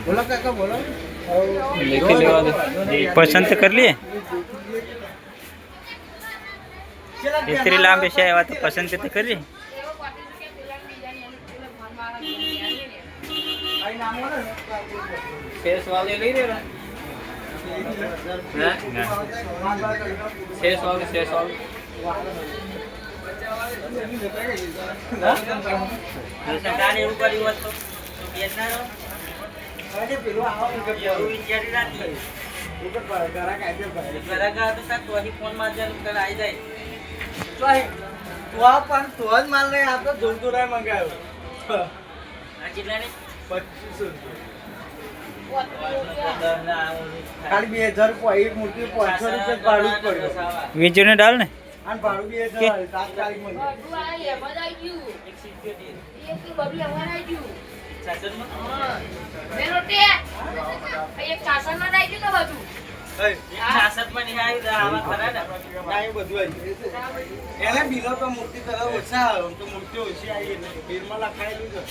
बोला काका बोला लेके लेवा दो पसंद तो कर लिए इतनी लांबी से आया तो पसंद तो कर लिए फेस वाले ले रहे हैं फेस वाले ગાડી એવું કર્યું હોત તો બેસનારો અરે પેલો આવો કે એવું વિચારી રાખી ઉપર ઘરા કાઢે ભાઈ ઘરા કા તો સાત તોહી ફોન માં જન કર આવી જાય તોહી તો પણ તો જ માલ નહીં આ તો જોરદોરા મંગાયો આ કેટલા ને 2500 ખાલી 2000 કોઈ એક મૂર્તિ 500 રૂપિયા ભાડું પડ્યું વીજળી ને ડાલ ને આન ભાડું 2000 તાત્કાલિક મળે બધું આ એમાં આવી ગયું 170 એક બધું એમાં આવી ગયું સાસન માં મેરોટે એક સાસન માં આવી ગયું ને બધું સાસન માં નહીં આવી આવા ખરા ને ના એ બધું આવી એને બિલો તો મૂર્તિ તરફ ઓછા આવે તો મૂર્તિ ઓછી આવી એટલે બિલ માં લખાયેલું છે